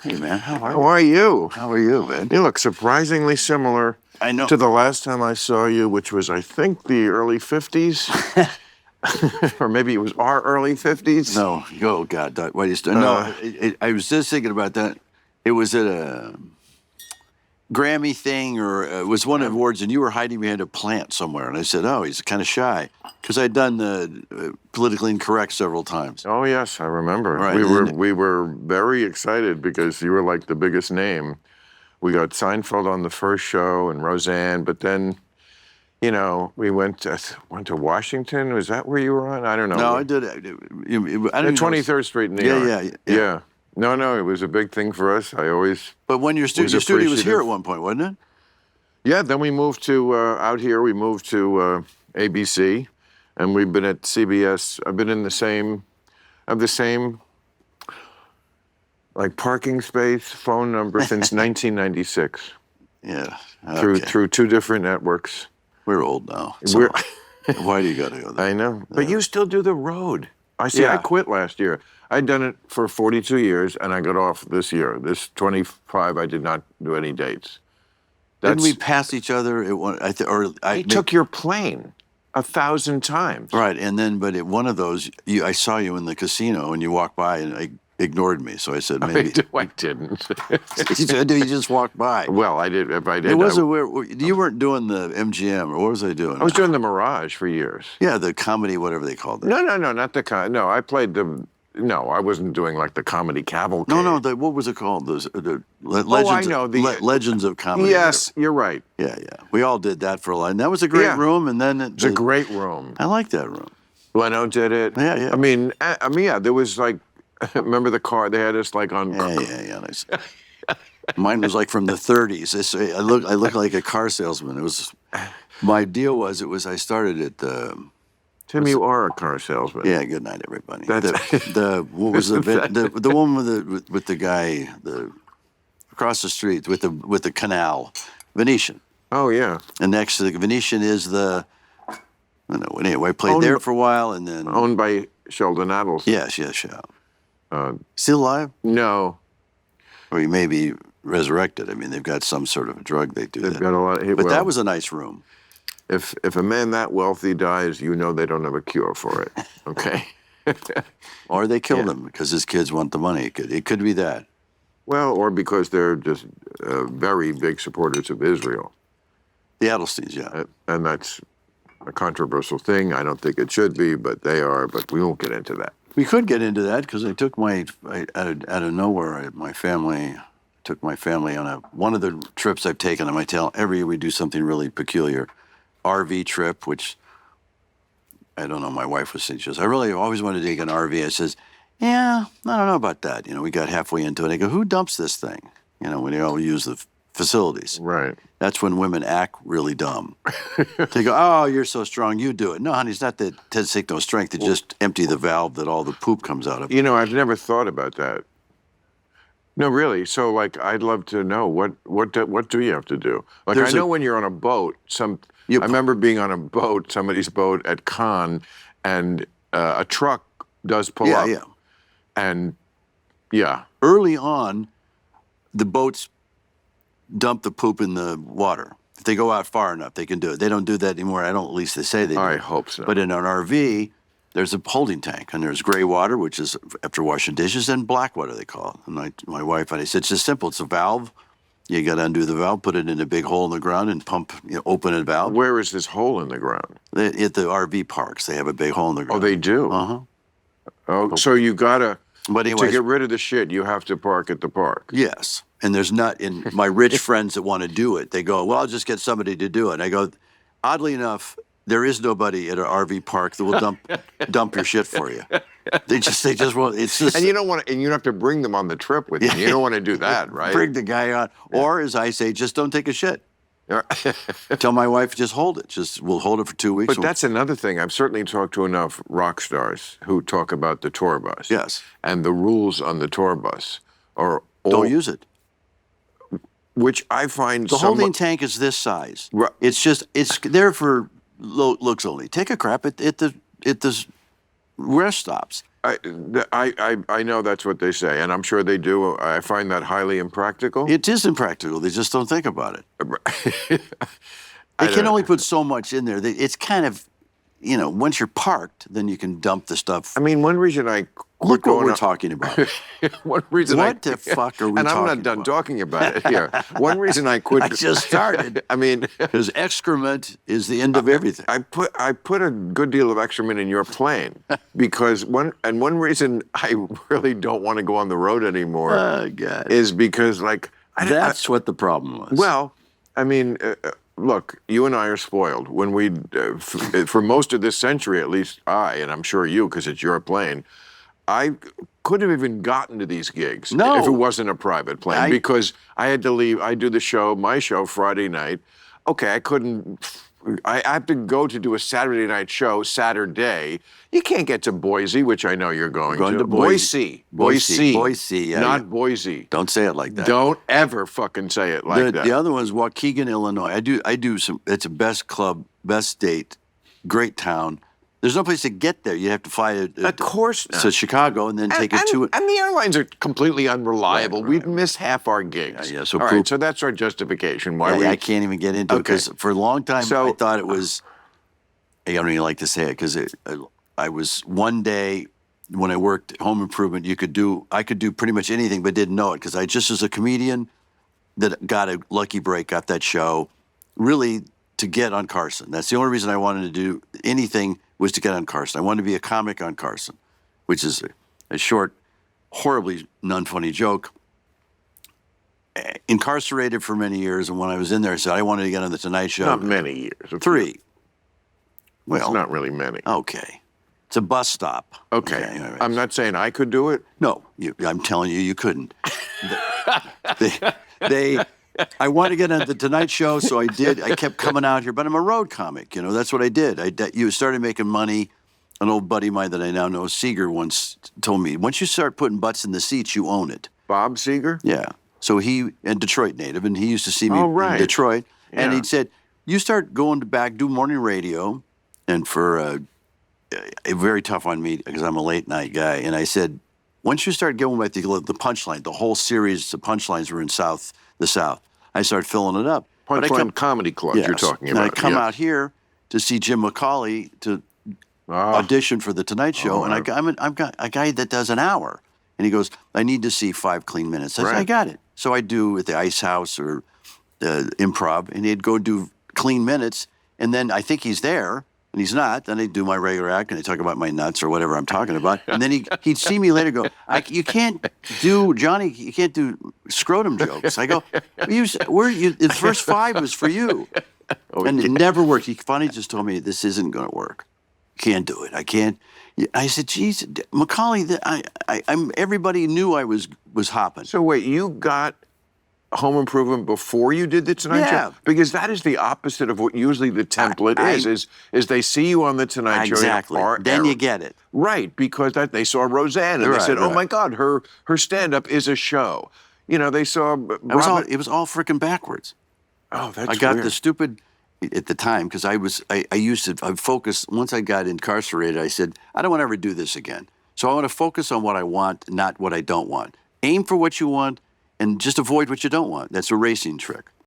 Hey, man, how are How you? are you? How are you, man? You look surprisingly similar I know. to the last time I saw you, which was, I think, the early 50s. Or maybe it was our early 50s. No, oh, God, why you still? No, I was just thinking about that. It was at a Grammy thing, or it was one of the awards, and you were hiding behind a plant somewhere. And I said, oh, he's kind of shy. Because I'd done the politically incorrect several times. Oh, yes, I remember. Right, We were very excited because you were like the biggest name. We got Seinfeld on the first show and Roseanne, but then, you know, we went to Washington. Was that where you were on? I don't know. No, I did. I At didn't 23rd Street in New York. Yeah. No, it was a big thing for us. I always. But when your studio was appreciative. here at one point, wasn't it? Yeah, then we moved to out here. We moved to ABC, and we've been at CBS. I've been in the same, like parking space, phone number since 1996. Yeah. Okay. Through two different networks. We're old now. So why do you got to go there? I know, but you still do the road. I see. Yeah. I quit last year. I'd done it for 42 years, and I got off this year. This 25, I did not do any dates. Didn't we pass each other at one? I took your plane 1,000 times. Right, and then, but at one of those, I saw you in the casino, and you walked by, and I ignored me. So I said, maybe I didn't. you said, you just walked by. Well, I did. If I did, It wasn't where you weren't doing the MGM, or what was I doing? I was doing the Mirage for years. Yeah, the comedy, whatever they called it. No, not the No, I played the. No, I wasn't doing like the comedy cavalcade. No, what was it called? The Legends. I know Legends of Comedy. Yes, you're right. Yeah. We all did that for a while. And that was a great room. And then it's a great room. I like that room. Leno did it. Yeah. I mean, yeah. There was like, remember the car? They had us like on. Yeah. Nice. Mine was like from the 30s. I look like a car salesman. It was. My deal was I started at the. Tim, you are a car salesman. Yeah, good night, everybody. What was the one with the guy across the street with the canal, Venetian. Oh yeah. And next to the Venetian is the. I don't know. Anyway, I played there for a while, and then owned by Sheldon Adelson. Yes. Still alive? No. Or he may be resurrected. I mean, they've got some sort of a drug they do. They've got a lot. But that was a nice room. If a man that wealthy dies, you know they don't have a cure for it. Okay. Or they killed him because his kids want the money. It could be that. Well, or because they're just very big supporters of Israel. The Adelsteins, yeah. And that's a controversial thing. I don't think it should be, but they are. But we won't get into that. We could get into that because I took out of nowhere, my family took my family on one of the trips I've taken. I might tell every year we do something really peculiar. RV trip, which I don't know. My wife was saying, she goes, I really always wanted to take an RV. I says, yeah, I don't know about that. You know, we got halfway into it. I go, who dumps this thing? You know, when they all use the facilities. Right. That's when women act really dumb. They go, oh, you're so strong, you do it. No, honey, it's not that it doesn't take no strength. It just empty the valve that all the poop comes out of. You know, I've never thought about that. No, really. So, like, I'd love to know what do you have to do? Like, I know when you're on a boat, I remember being on a boat, somebody's boat at Cannes, and a truck does pull up. Yeah. And early on, the boats dump the poop in the water. If they go out far enough, they can do it. They don't do that anymore. At least they say they do. I hope so. But in an RV, there's a holding tank, and there's gray water, which is after washing dishes, and black water, they call it. And my wife and I said, it's just simple. It's a valve. You got to undo the valve, put it in a big hole in the ground, and pump, open a valve. Where is this hole in the ground? At the RV parks, they have a big hole in the ground. Oh, they do? Uh-huh. Oh, so you got to, to get rid of the shit, you have to park at the park. Yes. And there's not, in my rich friends that want to do it, they go, well, I'll just get somebody to do it. And I go, oddly enough, there is nobody at an RV park that will dump your shit for you. They just won't. It's just. And you don't want to, and you don't have to bring them on the trip with you. You don't want to do that, right? Bring the guy on, or as I say, just don't take a shit. Tell my wife, just hold it. We'll hold it for 2 weeks. But that's another thing. I've certainly talked to enough rock stars who talk about the tour bus. Yes. And the rules on the tour bus are don't use it. Which I find the holding tank is this size. Right. It's there for looks only. Take a crap at the rest stops. I know that's what they say, and I'm sure they do. I find that highly impractical. It is impractical. They just don't think about it. I They can don't- only put so much in there. It's kind of, once you're parked, then you can dump the stuff. I mean, one reason I quit Look what going we're on- talking about. One reason What the fuck are we and I'm talking not done about? talking about it here. One reason I quit. I just started. I mean, Because excrement is the end of everything. I put a good deal of excrement in your plane because one reason I really don't want to go on the road anymore Oh, God. is because That's what the problem was. well, I mean, look, you and I are spoiled. When we, for most of this century, at least and I'm sure you, because it's your plane, I couldn't have even gotten to these gigs No. if it wasn't a private plane because I had to leave. I do my show Friday night. Okay, I couldn't. I have to go to do a Saturday night show Saturday. You can't get to Boise, which I know you're going to. Boise. Boise, yeah, not yeah. Boise. Don't say it like that. Don't ever fucking say it like that. The other one's Waukegan, Illinois. I do some. It's a best club, best date, great town. There's no place to get there. You have to fly Of course not. to Chicago and then take it to it. And the airlines are completely unreliable. Right. We've missed half our gigs. Yeah, so All poop. right, so that's our justification. Why we I can't even get into it because for a long time I thought it was. I don't even like to say it because I was one day when I worked home improvement. I could do pretty much anything, but didn't know it because I just as a comedian that got a lucky break, got that show, really to get on Carson. That's the only reason I wanted to do anything was to get on Carson. I wanted to be a comic on Carson, which is a short, horribly non-funny joke. Incarcerated for many years, and when I was in there, I said I wanted to get on the Tonight Show. Not many years. 3. Well, Well, not really many. okay. It's a bus stop. Okay. all right. I'm not saying I could do it. No, I'm telling you couldn't. I wanted to get on the Tonight Show, so I did. I kept coming out here, but I'm a road comic. That's what I did. You started making money. An old buddy of mine that I now know, Seeger, once told me, once you start putting butts in the seats, you own it. Bob Seger? Yeah. So a Detroit native, and he used to see me right. in Detroit, and Yeah. he said, you start going back, do morning radio, and for very tough on me because I'm a late night guy, and I said, once you start going back to the punchline, the whole series of punchlines were in the South. I started filling it up. But I Punchline Comedy Club you're talking and about. I come yeah. out here to see Jim McCauley to audition for the Tonight Show, and I've got a guy that does an hour, and he goes, I need to see 5 clean minutes. I said, I got it. So I do at the Ice House or Improv, and he'd go do clean minutes, and then I think he's there, and he's not. Then I do my regular act, and I talk about my nuts or whatever I'm talking about, and then he'd see me later go, you can't do, Johnny, you can't do scrotum jokes. I go, the first 5 was for you. And it never worked. He finally just told me, this isn't going to work. Can't do it. I can't. I said, geez, Macaulay, everybody knew I was hopping. So wait, you got Home Improvement before you did the Tonight Show? Because that is the opposite of what usually the template is they see you on the Tonight Show. Exactly. Then you get it. Right, because they saw Roseanne and they said, oh my God, her stand-up is a show. They saw It was all freaking backwards. Oh, that's I got weird. the stupid at the time because I focused once I got incarcerated. I said I don't want to ever do this again. So I want to focus on what I want, not what I don't want. Aim for what you want, and just avoid what you don't want. That's a racing trick.